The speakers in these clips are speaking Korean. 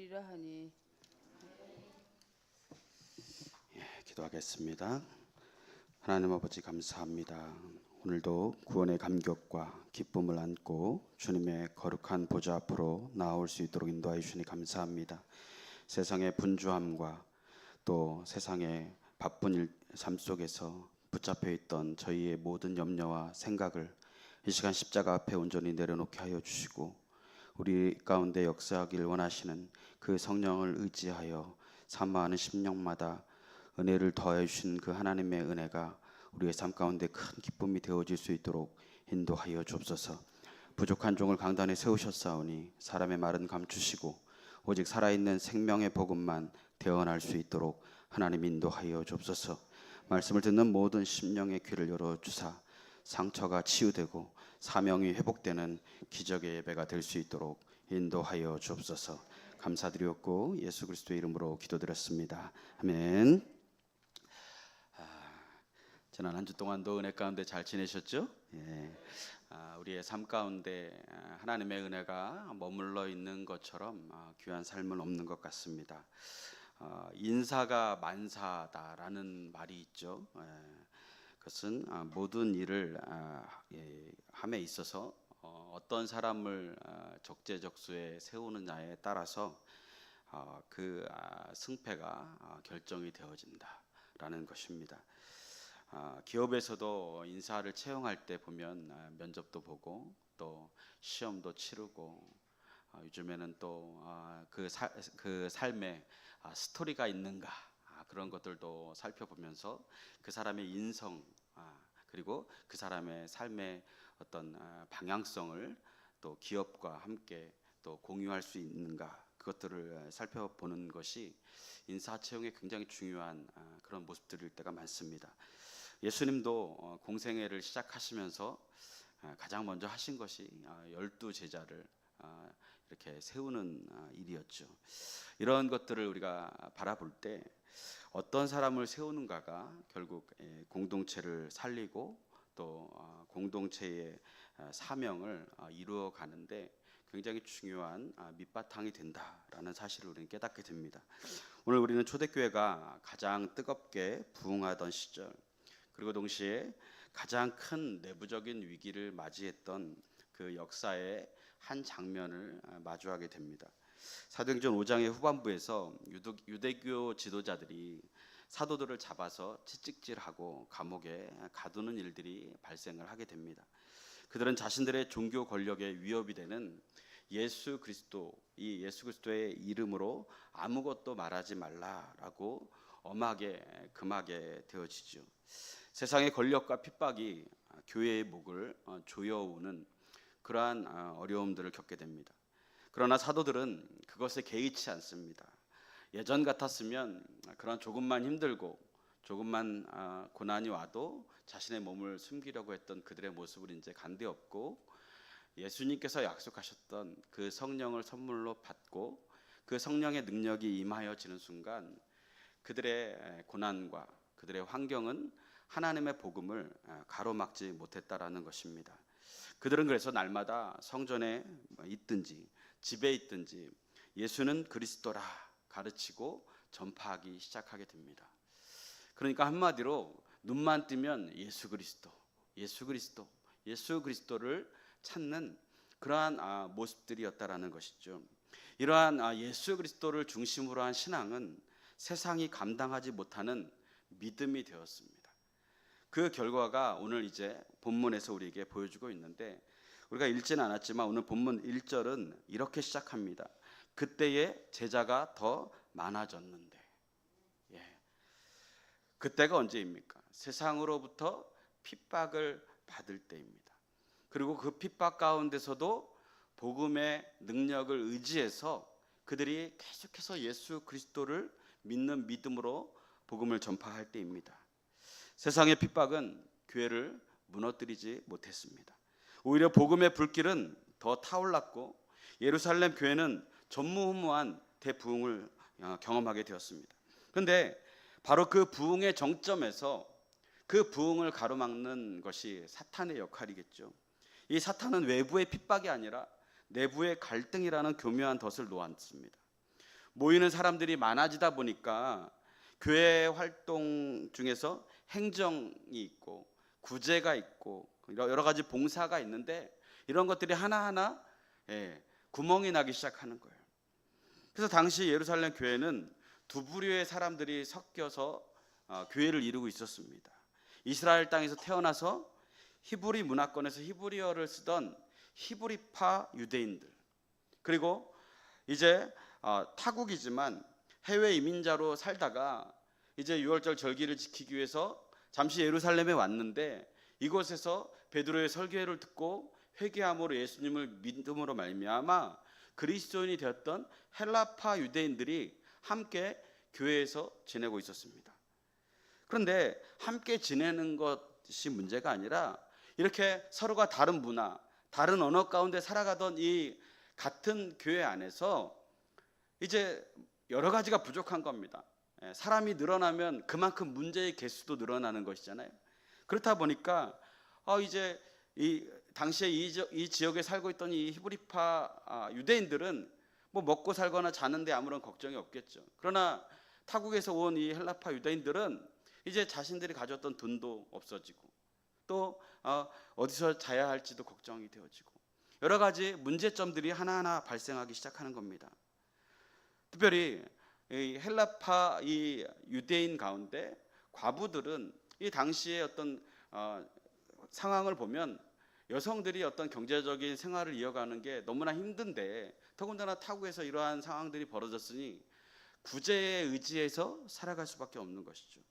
되리라 하니. 기도하겠습니다. 하나님 아버지 감사합니다. 오늘도 구원의 감격과 기쁨을 안고 주님의 거룩한 보좌 앞으로 나올 수 있도록 인도하여 주시니 감사합니다. 세상의 분주함과 또 세상의 바쁜 삶 속에서 붙잡혀 있던 저희의 모든 염려와 생각을 이 시간 십자가 앞에 온전히 내려놓게 하여 주시고, 우리 가운데 역사하길 원하시는 그 성령을 의지하여 사모하는 심령마다 은혜를 더해 주신 그 하나님의 은혜가 우리의 삶 가운데 큰 기쁨이 되어질 수 있도록 인도하여 주옵소서. 부족한 종을 강단에 세우셨사오니 사람의 말은 감추시고 오직 살아있는 생명의 복음만 대언할 수 있도록 하나님 인도하여 주옵소서. 말씀을 듣는 모든 심령의 귀를 열어주사 상처가 치유되고 사명이 회복되는 기적의 예배가 될 수 있도록 인도하여 주옵소서. 감사드리었고 예수 그리스도의 이름으로 기도드렸습니다. 아멘. 지난 한 주 동안도 은혜 가운데 잘 지내셨죠? 우리의 삶 가운데 하나님의 은혜가 머물러 있는 것처럼 귀한 삶은 없는 것 같습니다. 인사가 만사다라는 말이 있죠. 그것은 모든 일을 함에 있어서 어떤 사람을 적재적소에 세우느냐에 따라서 그 승패가 결정이 되어진다라는 것입니다. 기업에서도 인사를 채용할 때 보면 면접도 보고 또 시험도 치르고, 요즘에는 또 그 삶에 스토리가 있는가, 그런 것들도 살펴보면서 그 사람의 인성, 그리고 그 사람의 삶의 어떤 방향성을 또 기업과 함께 또 공유할 수 있는가, 그것들을 살펴보는 것이 인사 채용에 굉장히 중요한 그런 모습들일 때가 많습니다. 예수님도 공생애를 시작하시면서 가장 먼저 하신 것이 12제자를 이렇게 세우는 일이었죠. 이런 것들을 우리가 바라볼 때 어떤 사람을 세우는가가 결국 공동체를 살리고 또 공동체의 사명을 이루어 가는데 굉장히 중요한 밑바탕이 된다라는 사실을 우리는 깨닫게 됩니다. 오늘 우리는 초대교회가 가장 뜨겁게 부흥하던 시절, 그리고 동시에 가장 큰 내부적인 위기를 맞이했던 그 역사의 한 장면을 마주하게 됩니다. 사도행전 5장의 후반부에서 유대교 지도자들이 사도들을 잡아서 채찍질하고 감옥에 가두는 일들이 발생을 하게 됩니다. 그들은 자신들의 종교 권력에 위협이 되는 예수 그리스도의 이름으로 아무것도 말하지 말라라고 엄하게 금하게 되어지죠. 세상의 권력과 핍박이 교회의 목을 조여오는 그러한 어려움들을 겪게 됩니다. 그러나 사도들은 그것에 개의치 않습니다. 예전 같았으면 그런 조금만 힘들고 조금만 고난이 와도 자신의 몸을 숨기려고 했던 그들의 모습을 이제 간대없고, 예수님께서 약속하셨던 그 성령을 선물로 받고 그 성령의 능력이 임하여지는 순간 그들의 고난과 그들의 환경은 하나님의 복음을 가로막지 못했다라는 것입니다. 그들은 그래서 날마다 성전에 있든지 집에 있든지 예수는 그리스도라 가르치고 전파하기 시작하게 됩니다. 그러니까 한마디로 눈만 뜨면 예수 그리스도를 찾는 그러한 모습들이었다라는 것이죠. 이러한 예수 그리스도를 중심으로 한 신앙은 세상이 감당하지 못하는 믿음이 되었습니다. 그 결과가 오늘 이제 본문에서 우리에게 보여주고 있는데, 우리가 읽지는 않았지만 오늘 본문 1절은 이렇게 시작합니다. 그때에 제자가 더 많아졌는데. 그때가 언제입니까? 세상으로부터 핍박을 받을 때입니다. 그리고 그 핍박 가운데서도 복음의 능력을 의지해서 그들이 계속해서 예수 그리스도를 믿는 믿음으로 복음을 전파할 때입니다. 세상의 핍박은 교회를 무너뜨리지 못했습니다. 오히려 복음의 불길은 더 타올랐고 예루살렘 교회는 전무후무한 대부흥을 경험하게 되었습니다. 그런데 바로 그 부흥의 정점에서 그 부흥을 가로막는 것이 사탄의 역할이겠죠. 이 사탄은 외부의 핍박이 아니라 내부의 갈등이라는 교묘한 덫을 놓았습니다. 모이는 사람들이 많아지다 보니까 교회 활동 중에서 행정이 있고 구제가 있고 여러 가지 봉사가 있는데 이런 것들이 하나하나 구멍이 나기 시작하는 거예요. 그래서 당시 예루살렘 교회는 두 부류의 사람들이 섞여서 교회를 이루고 있었습니다. 이스라엘 땅에서 태어나서 히브리 문화권에서 히브리어를 쓰던 히브리파 유대인들, 그리고 이제 타국이지만 해외 이민자로 살다가 이제 유월절 절기를 지키기 위해서 잠시 예루살렘에 왔는데 이곳에서 베드로의 설교를 듣고 회개함으로 예수님을 믿음으로 말미암아 그리스도인이 되었던 헬라파 유대인들이 함께 교회에서 지내고 있었습니다. 그런데 함께 지내는 것이 문제가 아니라 이렇게 서로가 다른 문화, 다른 언어 가운데 살아가던 이 같은 교회 안에서 이제 여러 가지가 부족한 겁니다. 사람이 늘어나면 그만큼 문제의 개수도 늘어나는 것이잖아요. 그렇다 보니까 이제 당시에 이 지역에 살고 있던 이 히브리파 유대인들은 뭐 먹고 살거나 자는데 아무런 걱정이 없겠죠. 그러나 타국에서 온 이 헬라파 유대인들은 이제 자신들이 가졌던 돈도 없어지고 또 어디서 자야 할지도 걱정이 되어지고 여러 가지 문제점들이 하나하나 발생하기 시작하는 겁니다. 특별히 이 헬라파 이 유대인 가운데 과부들은 이 당시의 어떤 상황을 보면 여성들이 어떤 경제적인 생활을 이어가는 게 너무나 힘든데 더군다나 타국에서 이러한 상황들이 벌어졌으니 구제에 의지해서 살아갈 수밖에 없는 것이죠.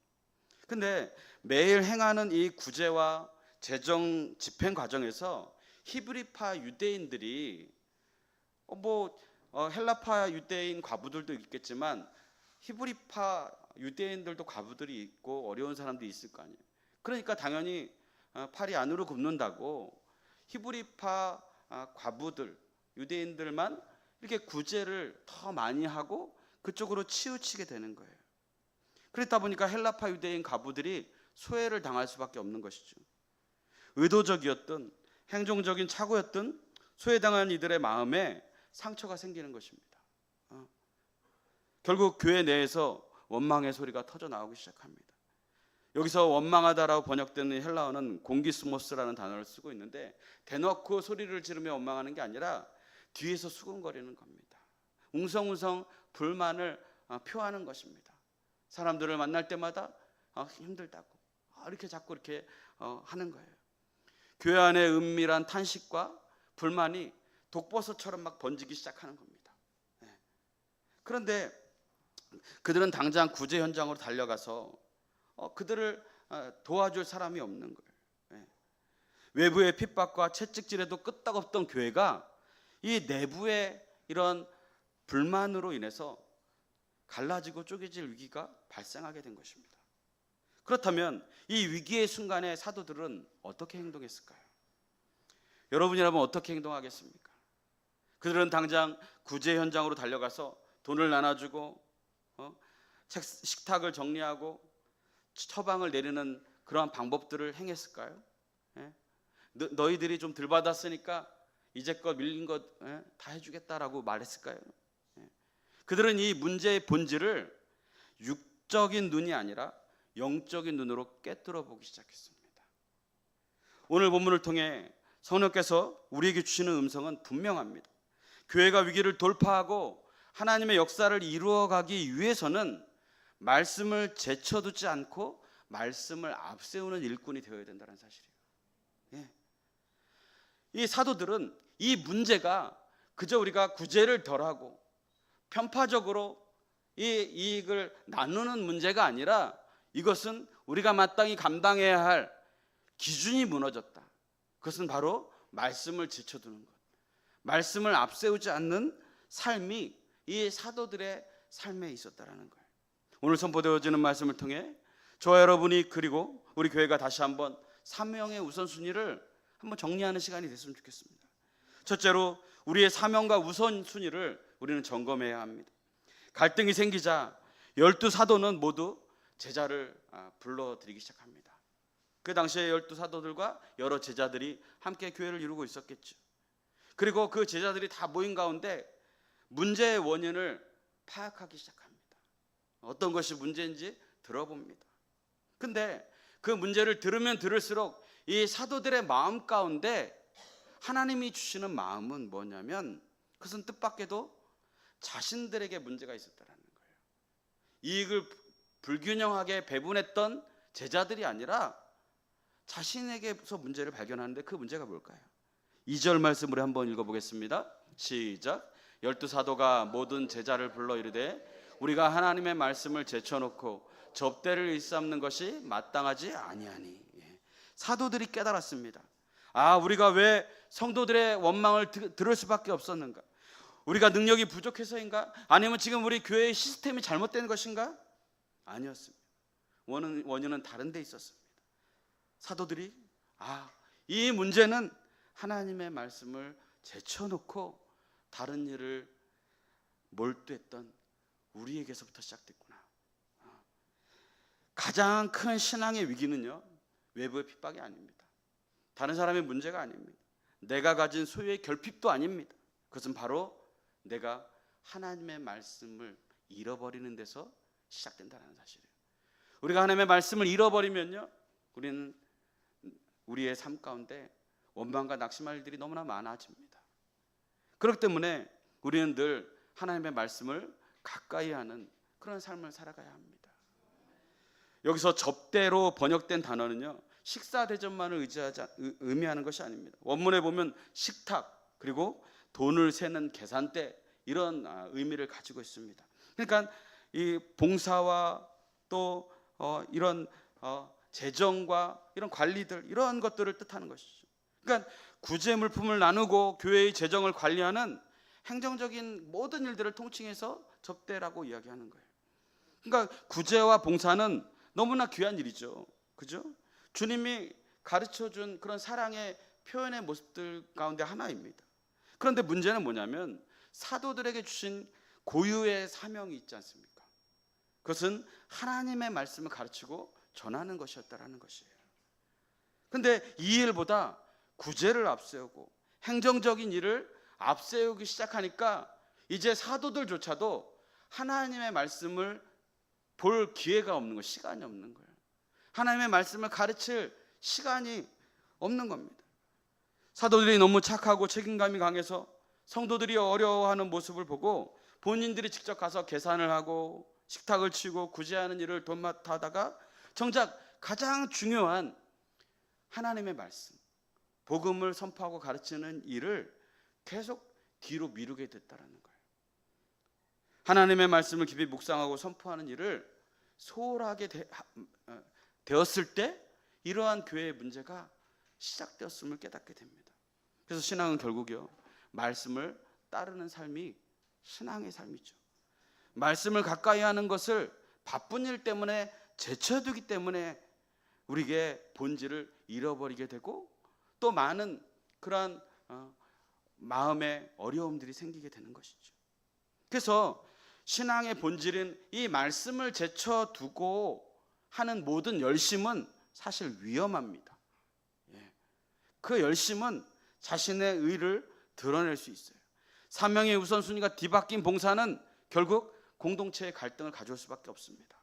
근데 매일 행하는 이 구제와 재정 집행 과정에서 히브리파 유대인들이 헬라파 유대인 과부들도 있겠지만 히브리파 유대인들도 과부들이 있고 어려운 사람들이 있을 거 아니에요. 그러니까 당연히 팔이 안으로 굽는다고 히브리파 과부들 유대인들만 이렇게 구제를 더 많이 하고 그쪽으로 치우치게 되는 거예요. 그렇다 보니까 헬라파 유대인 과부들이 소외를 당할 수밖에 없는 것이죠. 의도적이었든 행정적인 착오였든 소외당한 이들의 마음에 상처가 생기는 것입니다. 결국 교회 내에서 원망의 소리가 터져 나오기 시작합니다. 여기서 원망하다라고 번역되는 헬라어는 공기스모스라는 단어를 쓰고 있는데 대놓고 소리를 지르며 원망하는 게 아니라 뒤에서 수군거리는 겁니다. 웅성웅성 불만을 표하는 것입니다. 사람들을 만날 때마다 힘들다고 이렇게 자꾸 이렇게 하는 거예요. 교회 안에 은밀한 탄식과 불만이 독버섯처럼 막 번지기 시작하는 겁니다. 그런데 그들은 당장 구제 현장으로 달려가서 그들을 도와줄 사람이 없는 거예요. 외부의 핍박과 채찍질에도 끄떡없던 교회가 이 내부의 이런 불만으로 인해서 갈라지고 쪼개질 위기가 발생하게 된 것입니다. 그렇다면 이 위기의 순간에 사도들은 어떻게 행동했을까요? 여러분이라면 어떻게 행동하겠습니까? 그들은 당장 구제 현장으로 달려가서 돈을 나눠주고 식탁을 정리하고 처방을 내리는 그러한 방법들을 행했을까요? 너희들이 좀 덜 받았으니까 이제껏 밀린 것 다 해주겠다라고 말했을까요? 그들은 이 문제의 본질을 육적인 눈이 아니라 영적인 눈으로 꿰뚫어 보기 시작했습니다. 오늘 본문을 통해 성령께서 우리에게 주시는 음성은 분명합니다. 교회가 위기를 돌파하고 하나님의 역사를 이루어가기 위해서는 말씀을 제쳐두지 않고 말씀을 앞세우는 일꾼이 되어야 된다는 사실이에요. 이 사도들은 이 문제가 그저 우리가 구제를 덜하고 편파적으로 이 이익을 나누는 문제가 아니라 이것은 우리가 마땅히 감당해야 할 기준이 무너졌다. 그것은 바로 말씀을 제쳐두는 것, 말씀을 앞세우지 않는 삶이 이 사도들의 삶에 있었다라는 거예요. 오늘 선포되어지는 말씀을 통해 저와 여러분이 그리고 우리 교회가 다시 한번 사명의 우선순위를 한번 정리하는 시간이 됐으면 좋겠습니다. 첫째로 우리의 사명과 우선순위를 우리는 점검해야 합니다. 갈등이 생기자 12사도는 모두 제자를 불러들이기 시작합니다. 그 당시에 12사도들과 여러 제자들이 함께 교회를 이루고 있었겠죠. 그리고 그 제자들이 다 모인 가운데 문제의 원인을 파악하기 시작합니다. 어떤 것이 문제인지 들어봅니다. 근데 그 문제를 들으면 들을수록 이 사도들의 마음 가운데 하나님이 주시는 마음은 뭐냐면, 그것은 뜻밖에도 자신들에게 문제가 있었다라는 거예요. 이익을 불균형하게 배분했던 제자들이 아니라 자신에게서 문제를 발견하는데, 그 문제가 뭘까요? 2절 말씀으로 한번 읽어보겠습니다. 시작. 12사도가 모든 제자를 불러 이르되 우리가 하나님의 말씀을 제쳐놓고 접대를 일삼는 것이 마땅하지 아니하니. 사도들이 깨달았습니다. 우리가 왜 성도들의 원망을 들을 수밖에 없었는가? 우리가 능력이 부족해서인가? 아니면 지금 우리 교회의 시스템이 잘못된 것인가? 아니었습니다. 원인은 다른 데 있었습니다. 사도들이 이 문제는 하나님의 말씀을 제쳐놓고 다른 일을 몰두했던 우리에게서부터 시작됐구나. 가장 큰 신앙의 위기는요, 외부의 핍박이 아닙니다. 다른 사람의 문제가 아닙니다. 내가 가진 소유의 결핍도 아닙니다. 그것은 바로 내가 하나님의 말씀을 잃어버리는 데서 시작된다는 사실이에요. 우리가 하나님의 말씀을 잃어버리면요, 우리는 우리의 삶 가운데 원망과 낙심할 일들이 너무나 많아집니다. 그렇기 때문에 우리는 늘 하나님의 말씀을 가까이 하는 그런 삶을 살아가야 합니다. 여기서 접대로 번역된 단어는요, 식사 대접만을 의미하는 것이 아닙니다. 원문에 보면 식탁, 그리고 돈을 세는 계산대, 이런 의미를 가지고 있습니다. 그러니까 이 봉사와 또 이런 재정과 이런 관리들, 이런 것들을 뜻하는 것이죠. 그러니까 구제 물품을 나누고 교회의 재정을 관리하는 행정적인 모든 일들을 통칭해서 접대라고 이야기하는 거예요. 그러니까 구제와 봉사는 너무나 귀한 일이죠. 그죠? 주님이 가르쳐준 그런 사랑의 표현의 모습들 가운데 하나입니다. 그런데 문제는 뭐냐면, 사도들에게 주신 고유의 사명이 있지 않습니까? 그것은 하나님의 말씀을 가르치고 전하는 것이었다라는 것이에요. 그런데 이 일보다 구제를 앞세우고 행정적인 일을 앞세우기 시작하니까 이제 사도들조차도 하나님의 말씀을 볼 기회가 없는 거예요. 시간이 없는 거예요. 하나님의 말씀을 가르칠 시간이 없는 겁니다. 사도들이 너무 착하고 책임감이 강해서 성도들이 어려워하는 모습을 보고 본인들이 직접 가서 계산을 하고 식탁을 치고 구제하는 일을 도맡아다가 정작 가장 중요한 하나님의 말씀, 복음을 선포하고 가르치는 일을 계속 뒤로 미루게 됐다라는 거예요. 하나님의 말씀을 깊이 묵상하고 선포하는 일을 소홀하게 되었을 때 이러한 교회의 문제가 시작되었음을 깨닫게 됩니다. 그래서 신앙은 결국요, 말씀을 따르는 삶이 신앙의 삶이죠. 말씀을 가까이 하는 것을 바쁜 일 때문에 제쳐두기 때문에 우리에게 본질을 잃어버리게 되고 또 많은 그러한 마음의 어려움들이 생기게 되는 것이죠. 그래서 신앙의 본질은 이 말씀을 제쳐두고 하는 모든 열심은 사실 위험합니다. 그 열심은 자신의 의를 드러낼 수 있어요. 사명의 우선순위가 뒤바뀐 봉사는 결국 공동체의 갈등을 가져올 수밖에 없습니다.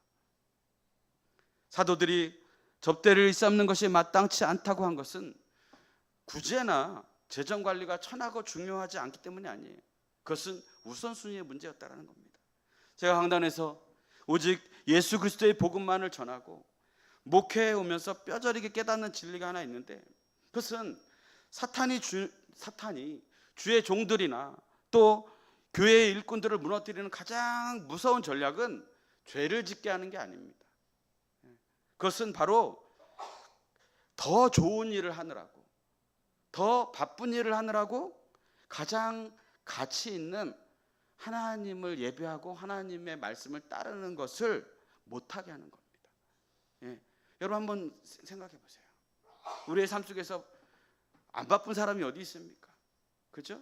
사도들이 접대를 일삼는 것이 마땅치 않다고 한 것은 구제나 재정관리가 천하고 중요하지 않기 때문이 아니에요. 그것은 우선순위의 문제였다는 겁니다. 제가 강단에서 오직 예수 그리스도의 복음만을 전하고 목회해 오면서 뼈저리게 깨닫는 진리가 하나 있는데, 그것은 사탄이 주의 종들이나 또 교회의 일꾼들을 무너뜨리는 가장 무서운 전략은 죄를 짓게 하는 게 아닙니다. 그것은 바로 더 좋은 일을 하느라고, 더 바쁜 일을 하느라고 가장 가치 있는 하나님을 예배하고 하나님의 말씀을 따르는 것을 못하게 하는 겁니다. 여러분 한번 생각해 보세요. 우리의 삶 속에서 안 바쁜 사람이 어디 있습니까? 그죠?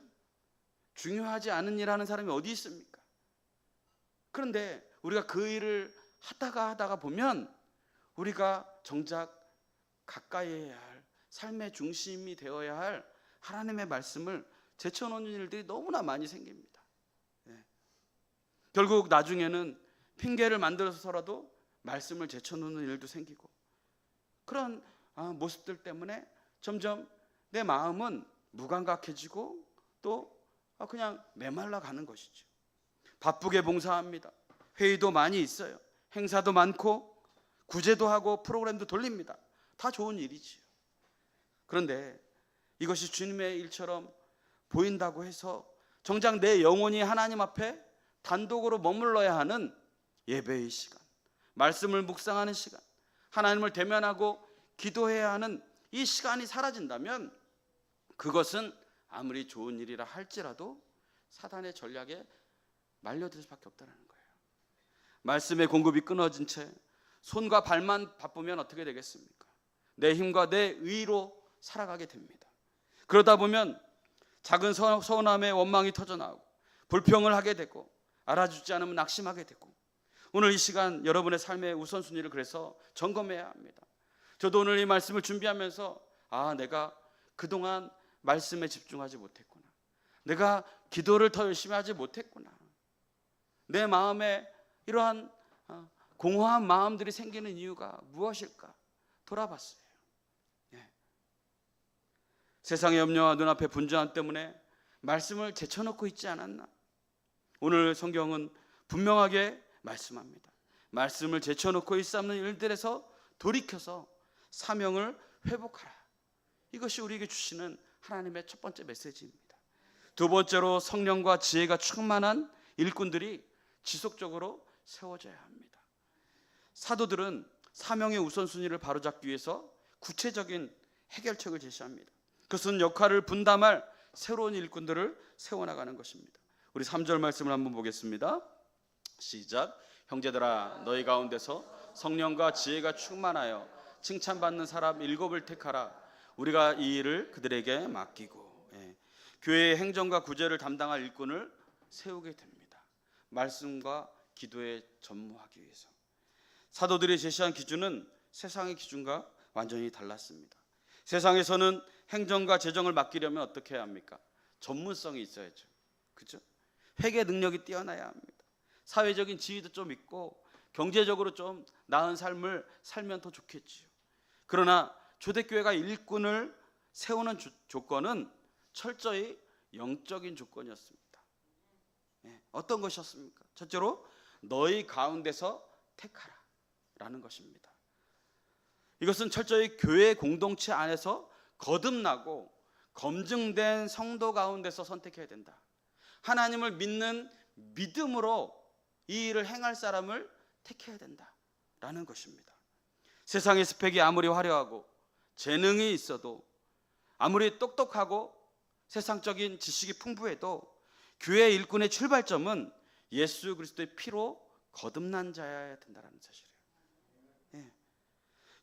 중요하지 않은 일 하는 사람이 어디 있습니까? 그런데 우리가 그 일을 하다가 보면 우리가 정작 가까이 해야 할, 삶의 중심이 되어야 할 하나님의 말씀을 제쳐놓는 일들이 너무나 많이 생깁니다. 결국 나중에는 핑계를 만들어서라도 말씀을 제쳐놓는 일도 생기고, 그런 모습들 때문에 점점 내 마음은 무감각해지고 또 그냥 메말라 가는 것이죠. 바쁘게 봉사합니다. 회의도 많이 있어요. 행사도 많고 구제도 하고 프로그램도 돌립니다. 다 좋은 일이지요. 그런데 이것이 주님의 일처럼 보인다고 해서 정작 내 영혼이 하나님 앞에 단독으로 머물러야 하는 예배의 시간, 말씀을 묵상하는 시간, 하나님을 대면하고 기도해야 하는 이 시간이 사라진다면 그것은 아무리 좋은 일이라 할지라도 사단의 전략에 말려들 수밖에 없다는 거예요. 말씀의 공급이 끊어진 채 손과 발만 바쁘면 어떻게 되겠습니까? 내 힘과 내 의로 살아가게 됩니다. 그러다 보면 작은 서운함에 원망이 터져나오고 불평을 하게 되고 알아주지 않으면 낙심하게 되고, 오늘 이 시간 여러분의 삶의 우선순위를 그래서 점검해야 합니다. 저도 오늘 이 말씀을 준비하면서 내가 그동안 말씀에 집중하지 못했구나, 내가 기도를 더 열심히 하지 못했구나, 내 마음에 이러한 공허한 마음들이 생기는 이유가 무엇일까 돌아봤어요. 세상의 염려와 눈앞의 분주함 때문에 말씀을 제쳐놓고 있지 않았나? 오늘 성경은 분명하게 말씀합니다. 말씀을 제쳐놓고 있사옵는 일들에서 돌이켜서 사명을 회복하라. 이것이 우리에게 주시는 하나님의 첫 번째 메시지입니다. 두 번째로, 성령과 지혜가 충만한 일꾼들이 지속적으로 세워져야 합니다. 사도들은 사명의 우선순위를 바로잡기 위해서 구체적인 해결책을 제시합니다. 그것은 역할을 분담할 새로운 일꾼들을 세워나가는 것입니다. 우리 3절 말씀을 한번 보겠습니다. 시작. 형제들아, 너희 가운데서 성령과 지혜가 충만하여 칭찬받는 사람 7을 택하라. 우리가 이 일을 그들에게 맡기고. 교회의 행정과 구제를 담당할 일꾼을 세우게 됩니다. 말씀과 기도에 전무하기 위해서. 사도들이 제시한 기준은 세상의 기준과 완전히 달랐습니다. 세상에서는 행정과 재정을 맡기려면 어떻게 해야 합니까? 전문성이 있어야죠. 그렇죠? 회계 능력이 뛰어나야 합니다. 사회적인 지위도 좀 있고 경제적으로 좀 나은 삶을 살면 더 좋겠지요. 그러나 초대교회가 일꾼을 세우는 조건은 철저히 영적인 조건이었습니다. 어떤 것이었습니까? 첫째로, 너희 가운데서 택하라 라는 것입니다. 이것은 철저히 교회 공동체 안에서 거듭나고 검증된 성도 가운데서 선택해야 된다. 하나님을 믿는 믿음으로 이 일을 행할 사람을 택해야 된다라는 것입니다. 세상의 스펙이 아무리 화려하고 재능이 있어도, 아무리 똑똑하고 세상적인 지식이 풍부해도 교회 일꾼의 출발점은 예수 그리스도의 피로 거듭난 자여야 된다는 사실이에요.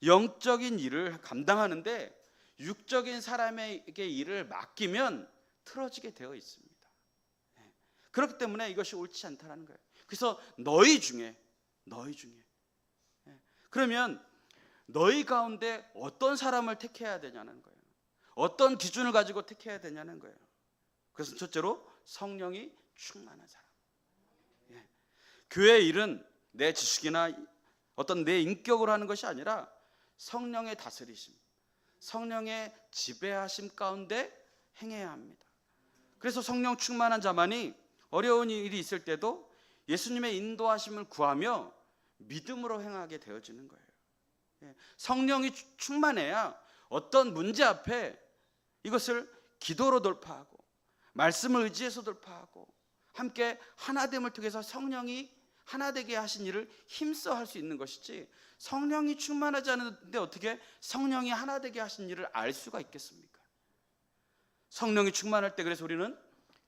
영적인 일을 감당하는데 육적인 사람에게 일을 맡기면 틀어지게 되어 있습니다. 그렇기 때문에 이것이 옳지 않다는 거예요. 그래서 너희 중에 그러면 너희 가운데 어떤 사람을 택해야 되냐는 거예요. 어떤 기준을 가지고 택해야 되냐는 거예요. 그래서 첫째로, 성령이 충만한 사람. 교회의 일은 내 지식이나 어떤 내 인격으로 하는 것이 아니라 성령의 다스리심, 성령의 지배하심 가운데 행해야 합니다. 그래서 성령 충만한 자만이 어려운 일이 있을 때도 예수님의 인도하심을 구하며 믿음으로 행하게 되어지는 거예요. 성령이 충만해야 어떤 문제 앞에 이것을 기도로 돌파하고 말씀을 의지해서 돌파하고 함께 하나됨을 통해서 성령이 하나되게 하신 일을 힘써 할 수 있는 것이지, 성령이 충만하지 않은데 어떻게 성령이 하나되게 하신 일을 알 수가 있겠습니까? 성령이 충만할 때 그래서 우리는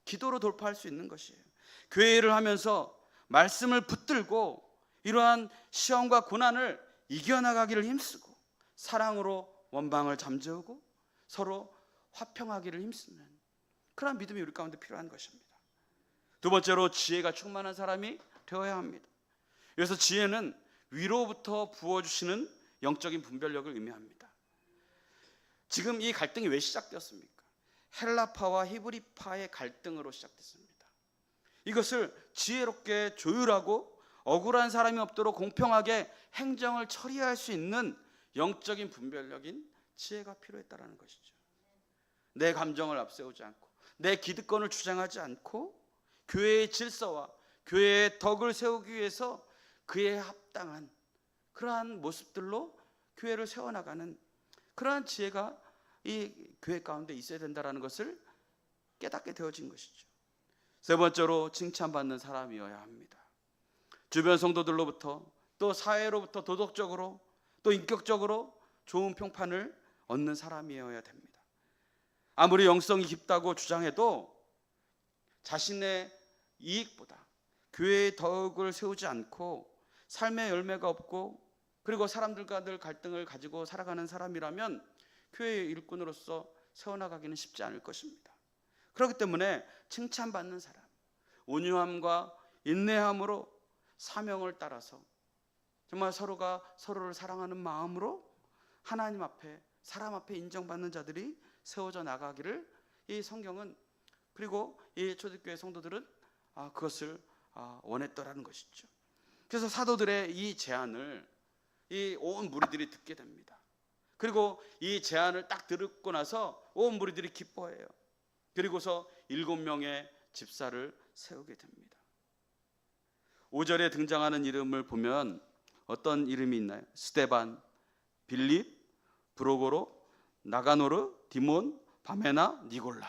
기도로 돌파할 수 있는 것이에요. 교회 일을 하면서 말씀을 붙들고 이러한 시험과 고난을 이겨나가기를 힘쓰고 사랑으로 원망을 잠재우고 서로 화평하기를 힘쓰는 그런 믿음이 우리 가운데 필요한 것입니다. 두 번째로, 지혜가 충만한 사람이 되어야 합니다. 그래서 지혜는 위로부터 부어주시는 영적인 분별력을 의미합니다. 지금 이 갈등이 왜 시작되었습니까? 헬라파와 히브리파의 갈등으로 시작됐습니다. 이것을 지혜롭게 조율하고 억울한 사람이 없도록 공평하게 행정을 처리할 수 있는 영적인 분별력인 지혜가 필요했다라는 것이죠. 내 감정을 앞세우지 않고 내 기득권을 주장하지 않고 교회의 질서와 교회의 덕을 세우기 위해서 그에 합당한 그러한 모습들로 교회를 세워나가는 그러한 지혜가 이 교회 가운데 있어야 된다는 것을 깨닫게 되어진 것이죠. 세 번째로 칭찬받는 사람이어야 합니다. 주변 성도들로부터 또 사회로부터 도덕적으로 또 인격적으로 좋은 평판을 얻는 사람이어야 됩니다. 아무리 영성이 깊다고 주장해도 자신의 이익보다 교회의 덕을 세우지 않고 삶의 열매가 없고 그리고 사람들과 늘 갈등을 가지고 살아가는 사람이라면 교회의 일꾼으로서 세워나가기는 쉽지 않을 것입니다. 그렇기 때문에 칭찬받는 사람, 온유함과 인내함으로 사명을 따라서 정말 서로가 서로를 사랑하는 마음으로 하나님 앞에 사람 앞에 인정받는 자들이 세워져 나가기를 이 성경은 그리고 이 초대교회 성도들은 그것을 원했더라는 것이죠. 그래서 사도들의 이 제안을 이 온 무리들이 듣게 됩니다. 그리고 이 제안을 딱 듣고 나서 온 무리들이 기뻐해요. 그리고서 7명의 집사를 세우게 됩니다. 5절에 등장하는 이름을 보면 어떤 이름이 있나요? 스데반, 빌립, 브로고로, 나가노르, 디몬, 바메나, 니골라.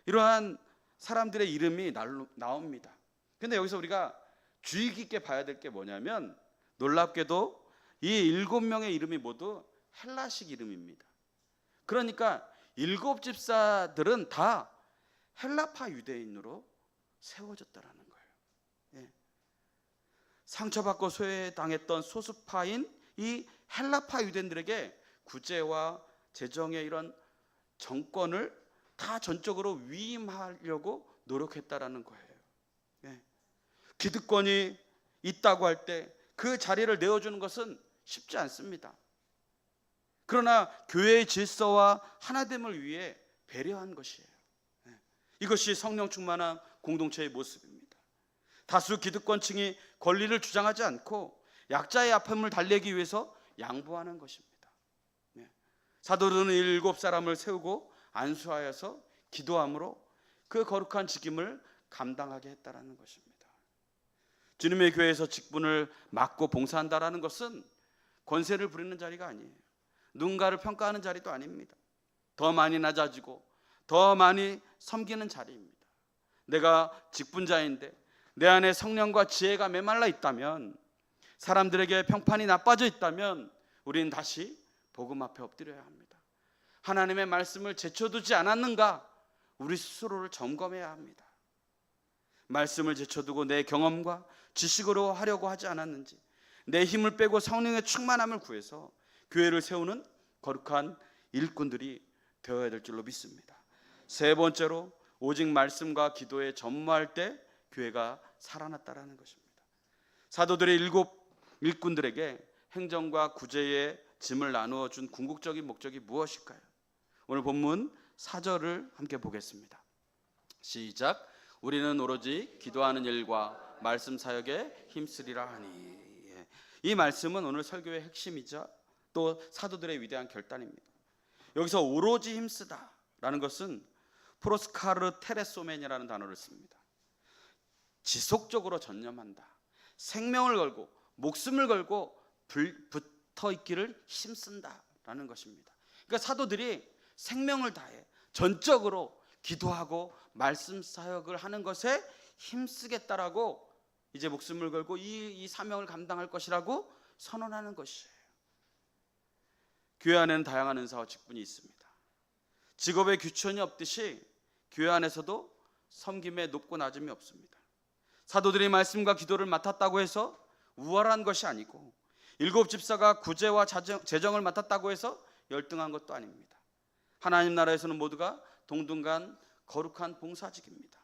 이러한 사람들의 이름이 나옵니다. 근데 여기서 우리가 주의 깊게 봐야 될 게 뭐냐면 놀랍게도 이 7명의 이름이 모두 헬라식 이름입니다. 그러니까 7집사들은 다 헬라파 유대인으로 세워졌다라는 거예요. 예. 상처받고 소외당했던 소수파인 이 헬라파 유대인들에게 구제와 재정의 이런 정권을 다 전적으로 위임하려고 노력했다라는 거예요. 예. 기득권이 있다고 할 때 그 자리를 내어주는 것은 쉽지 않습니다. 그러나 교회의 질서와 하나됨을 위해 배려한 것이에요. 예. 이것이 성령 충만한 공동체의 모습입니다. 다수 기득권층이 권리를 주장하지 않고 약자의 아픔을 달래기 위해서 양보하는 것입니다. 예. 사도들은 7사람을 세우고 안수하여서 기도함으로 그 거룩한 직임을 감당하게 했다라는 것입니다. 주님의 교회에서 직분을 맡고 봉사한다라는 것은 권세를 부리는 자리가 아니에요. 누군가를 평가하는 자리도 아닙니다. 더 많이 낮아지고 더 많이 섬기는 자리입니다. 내가 직분자인데 내 안에 성령과 지혜가 메말라 있다면, 사람들에게 평판이 나빠져 있다면 우리는 다시 복음 앞에 엎드려야 합니다. 하나님의 말씀을 제쳐두지 않았는가 우리 스스로를 점검해야 합니다. 말씀을 제쳐두고 내 경험과 지식으로 하려고 하지 않았는지, 내 힘을 빼고 성령의 충만함을 구해서 교회를 세우는 거룩한 일꾼들이 되어야 될 줄로 믿습니다. 세 번째로 오직 말씀과 기도에 전무할 때 교회가 살아났다라는 것입니다. 사도들의 7 일꾼들에게 행정과 구제의 짐을 나누어 준 궁극적인 목적이 무엇일까요? 오늘 본문 4절을 함께 보겠습니다. 시작. 우리는 오로지 기도하는 일과 말씀 사역에 힘쓰리라 하니. 이 말씀은 오늘 설교의 핵심이자 또 사도들의 위대한 결단입니다. 여기서 오로지 힘쓰다라는 것은 프로스카르 테레소멘이라는 단어를 씁니다. 지속적으로 전념한다, 생명을 걸고 목숨을 걸고 붙어 있기를 힘쓴다라는 것입니다. 그러니까 사도들이 생명을 다해 전적으로 기도하고 말씀 사역을 하는 것에 힘쓰겠다라고 이제 목숨을 걸고 이 사명을 감당할 것이라고 선언하는 것이에요. 교회 안에는 다양한 은사와 직분이 있습니다. 직업에 규천이 없듯이 교회 안에서도 섬김에 높고 낮음이 없습니다. 사도들이 말씀과 기도를 맡았다고 해서 우월한 것이 아니고, 7집사가 구제와 재정을 맡았다고 해서 열등한 것도 아닙니다. 하나님 나라에서는 모두가 동등한 거룩한 봉사직입니다.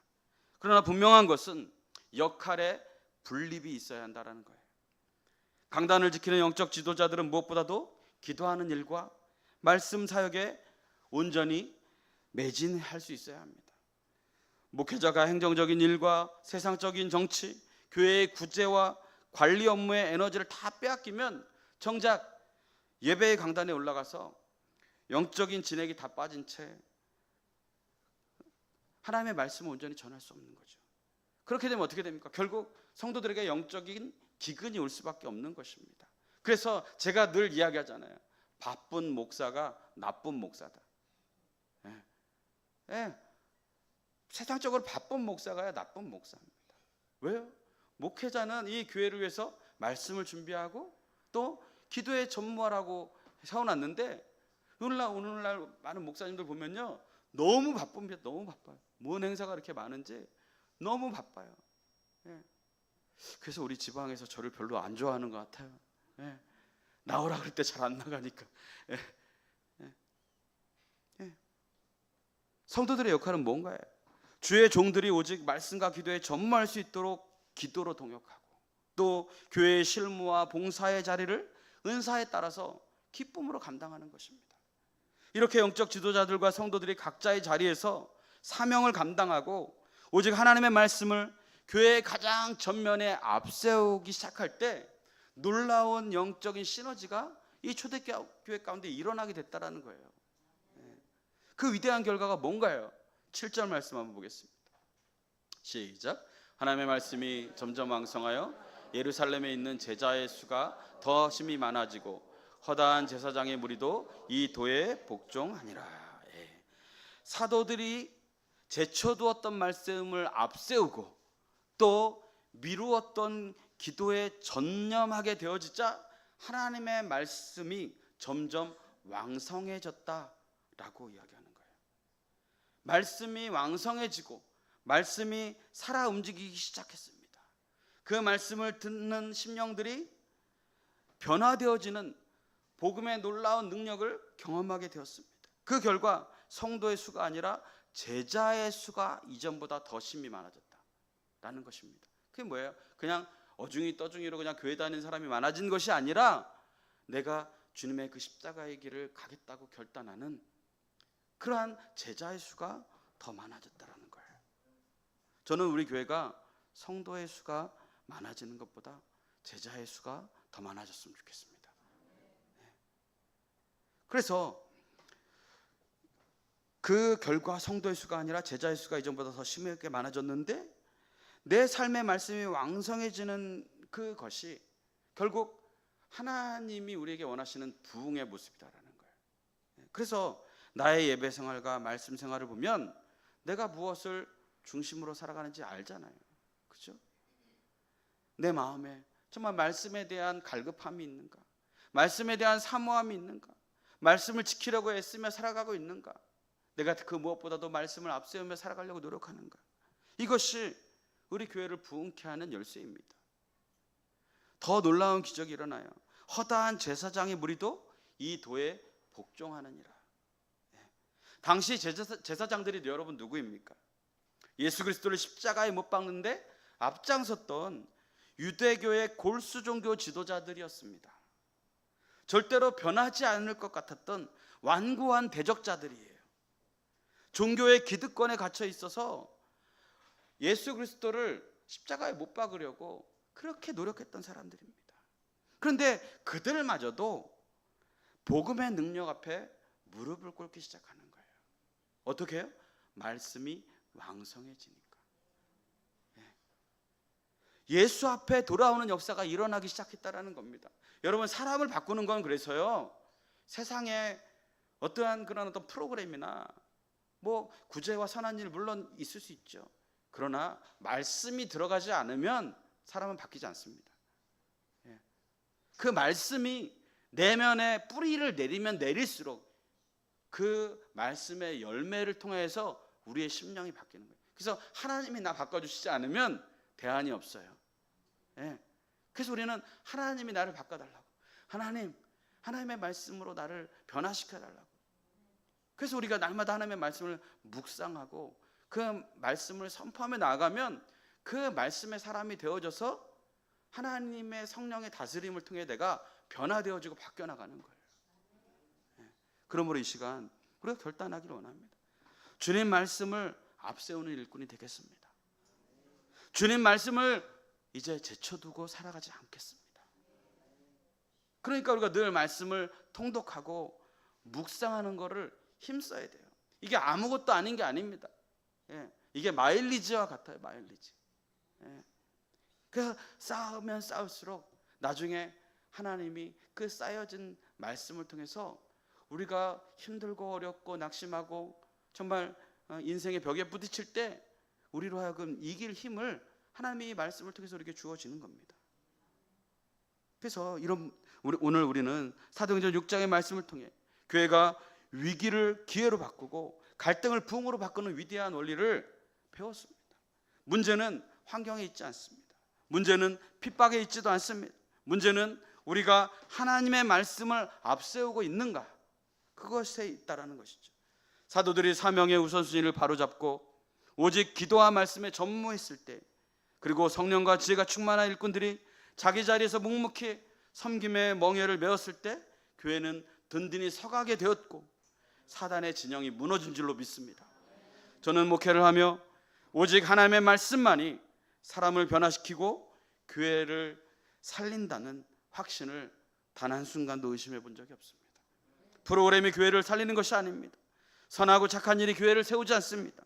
그러나 분명한 것은 역할에 분립이 있어야 한다는 거예요. 강단을 지키는 영적 지도자들은 무엇보다도 기도하는 일과 말씀 사역에 온전히 매진할 수 있어야 합니다. 목회자가 행정적인 일과 세상적인 정치, 교회의 구제와 관리 업무의 에너지를 다 빼앗기면 정작 예배의 강단에 올라가서 영적인 진액이 다 빠진 채 하나님의 말씀을 온전히 전할 수 없는 거죠. 그렇게 되면 어떻게 됩니까? 결국 성도들에게 영적인 기근이 올 수밖에 없는 것입니다. 그래서 제가 늘 이야기하잖아요. 바쁜 목사가 나쁜 목사다. 세상적으로 바쁜 목사가 나쁜 목사입니다. 왜요? 목회자는 이 교회를 위해서 말씀을 준비하고 또 기도에 전무하라고 세워놨는데 오늘날 많은 목사님들 보면요, 너무 바쁩니다. 너무 바빠요. 뭔 행사가 이렇게 많은지 너무 바빠요. 그래서 우리 지방에서 저를 별로 안 좋아하는 것 같아요. 나오라 그럴 때 잘 안 나가니까. 성도들의 역할은 뭔가요? 주의 종들이 오직 말씀과 기도에 전무할 수 있도록 기도로 동역하고 또 교회의 실무와 봉사의 자리를 은사에 따라서 기쁨으로 감당하는 것입니다. 이렇게 영적 지도자들과 성도들이 각자의 자리에서 사명을 감당하고 오직 하나님의 말씀을 교회의 가장 전면에 앞세우기 시작할 때 놀라운 영적인 시너지가 이 초대교회 가운데 일어나게 됐다는 거예요. 그 위대한 결과가 뭔가요? 7절 말씀 한번 보겠습니다. 시작. 하나님의 말씀이 점점 왕성하여 예루살렘에 있는 제자의 수가 더 심히 많아지고 허다한 제사장의 무리도 이 도에 복종하니라. 사도들이 제쳐두었던 말씀을 앞세우고 또 미루었던 기도에 전념하게 되어지자 하나님의 말씀이 점점 왕성해졌다라고 이야기하는 거예요. 말씀이 왕성해지고 말씀이 살아 움직이기 시작했습니다. 그 말씀을 듣는 심령들이 변화되어지는 복음의 놀라운 능력을 경험하게 되었습니다. 그 결과 성도의 수가 아니라 제자의 수가 이전보다 더 심히 많아졌다라는 것입니다. 그게 뭐예요? 그냥 어중이 떠중이로 그냥 교회 다니는 사람이 많아진 것이 아니라 내가 주님의 그 십자가의 길을 가겠다고 결단하는 그러한 제자의 수가 더 많아졌다라는 거예요. 저는 우리 교회가 성도의 수가 많아지는 것보다 제자의 수가 더 많아졌으면 좋겠습니다. 그래서 그 결과 성도의 수가 아니라 제자의 수가 이전보다 더 심하게 많아졌는데 내 삶의 말씀이 왕성해지는 그것이 결국 하나님이 우리에게 원하시는 부흥의 모습이다라는 거예요. 그래서 나의 예배 생활과 말씀 생활을 보면 내가 무엇을 중심으로 살아가는지 알잖아요. 그렇죠? 내 마음에 정말 말씀에 대한 갈급함이 있는가? 말씀에 대한 사모함이 있는가? 말씀을 지키려고 애쓰며 살아가고 있는가? 내가 그 무엇보다도 말씀을 앞세우며 살아가려고 노력하는가? 이것이 우리 교회를 부흥케 하는 열쇠입니다. 더 놀라운 기적이 일어나요. 허다한 제사장의 무리도 이 도에 복종하느니라. 당시 제사장들이 여러분 누구입니까? 예수 그리스도를 십자가에 못 박는데 앞장섰던 유대교의 골수 종교 지도자들이었습니다. 절대로 변하지 않을 것 같았던 완고한 대적자들이에요. 종교의 기득권에 갇혀 있어서 예수 그리스도를 십자가에 못 박으려고 그렇게 노력했던 사람들입니다. 그런데 그들마저도 복음의 능력 앞에 무릎을 꿇기 시작하는 거예요. 어떻게 해요? 말씀이 왕성해지니까. 예수 앞에 돌아오는 역사가 일어나기 시작했다라는 겁니다. 여러분, 사람을 바꾸는 건 그래서요, 세상에 어떠한 그런 어떤 프로그램이나 뭐 구제와 선한 일 물론 있을 수 있죠. 그러나 말씀이 들어가지 않으면 사람은 바뀌지 않습니다. 그 말씀이 내면에 뿌리를 내리면 내릴수록 그 말씀의 열매를 통해서 우리의 심령이 바뀌는 거예요. 그래서 하나님이 나 바꿔주시지 않으면 대안이 없어요. 그래서 우리는 하나님이 나를 바꿔달라고, 하나님의 말씀으로 나를 변화시켜달라고. 그래서 우리가 날마다 하나님의 말씀을 묵상하고 그 말씀을 선포하며 나아가면 그 말씀의 사람이 되어져서 하나님의 성령의 다스림을 통해 내가 변화되어지고 바뀌어나가는 거예요. 그러므로 이 시간 우리가 결단하기를 원합니다. 주님 말씀을 앞세우는 일꾼이 되겠습니다. 주님 말씀을 이제 제쳐두고 살아가지 않겠습니다. 그러니까 우리가 늘 말씀을 통독하고 묵상하는 것을 힘써야 돼요. 이게 아무것도 아닌 게 아닙니다. 이게 마일리지와 같아요. 마일리지. 그래서 쌓으면 쌓을수록 나중에 하나님이 그 쌓여진 말씀을 통해서 우리가 힘들고 어렵고 낙심하고 정말 인생의 벽에 부딪힐 때 우리로 하여금 이길 힘을 하나님이 말씀을 통해서 우리에게 주어지는 겁니다. 그래서 오늘 우리는 사도행전 6장의 말씀을 통해 교회가 위기를 기회로 바꾸고 갈등을 부흥으로 바꾸는 위대한 원리를 배웠습니다. 문제는 환경에 있지 않습니다. 문제는 핍박에 있지도 않습니다. 문제는 우리가 하나님의 말씀을 앞세우고 있는가, 그것에 있다라는 것이죠. 사도들이 사명의 우선순위를 바로잡고 오직 기도와 말씀에 전무했을 때, 그리고 성령과 지혜가 충만한 일꾼들이 자기 자리에서 묵묵히 섬김의 멍에를 메었을 때 교회는 든든히 서가게 되었고 사단의 진영이 무너진 줄로 믿습니다. 저는 목회를 하며 오직 하나님의 말씀만이 사람을 변화시키고 교회를 살린다는 확신을 단 한순간도 의심해 본 적이 없습니다. 프로그램이 교회를 살리는 것이 아닙니다. 선하고 착한 일이 교회를 세우지 않습니다.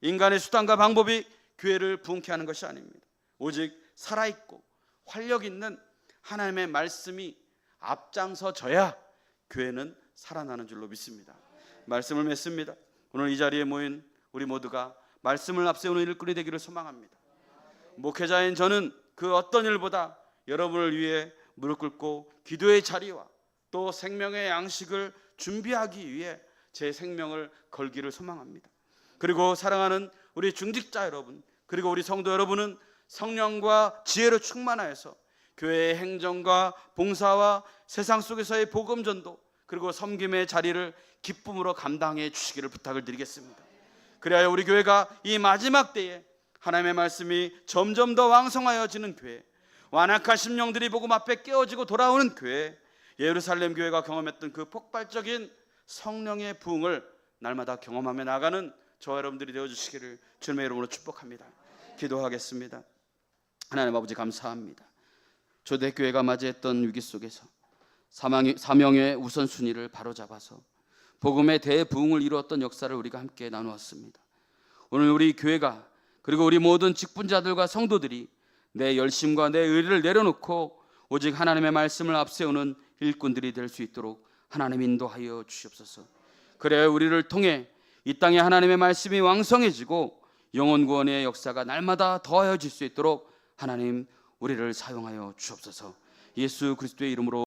인간의 수단과 방법이 교회를 부흥케 하는 것이 아닙니다. 오직 살아있고 활력 있는 하나님의 말씀이 앞장서져야 교회는 살아나는 줄로 믿습니다. 말씀을 맺습니다. 오늘 이 자리에 모인 우리 모두가 말씀을 앞세우는 일꾼이 되기를 소망합니다. 목회자인 저는 그 어떤 일보다 여러분을 위해 무릎 꿇고 기도의 자리와 또 생명의 양식을 준비하기 위해 제 생명을 걸기를 소망합니다. 그리고 사랑하는 우리 중직자 여러분, 그리고 우리 성도 여러분은 성령과 지혜로 충만하여서 교회의 행정과 봉사와 세상 속에서의 복음 전도, 그리고 섬김의 자리를 기쁨으로 감당해 주시기를 부탁을 드리겠습니다. 그래야 우리 교회가 이 마지막 때에 하나님의 말씀이 점점 더 왕성하여지는 교회, 완악한 심령들이 복음 앞에 깨어지고 돌아오는 교회, 예루살렘 교회가 경험했던 그 폭발적인 성령의 부흥을 날마다 경험하며 나가는 저와 여러분들이 되어주시기를 주님의 이름으로 축복합니다. 기도하겠습니다. 하나님 아버지, 감사합니다. 초대교회가 맞이했던 위기 속에서 사명의 우선순위를 바로잡아서 복음의 대부흥을 이루었던 역사를 우리가 함께 나누었습니다. 오늘 우리 교회가, 그리고 우리 모든 직분자들과 성도들이 내 열심과 내 의리를 내려놓고 오직 하나님의 말씀을 앞세우는 일꾼들이 될 수 있도록 하나님 인도하여 주시옵소서. 그래야 우리를 통해 이 땅에 하나님의 말씀이 왕성해지고 영혼 구원의 역사가 날마다 더하여질 수 있도록 하나님 우리를 사용하여 주옵소서. 예수 그리스도의 이름으로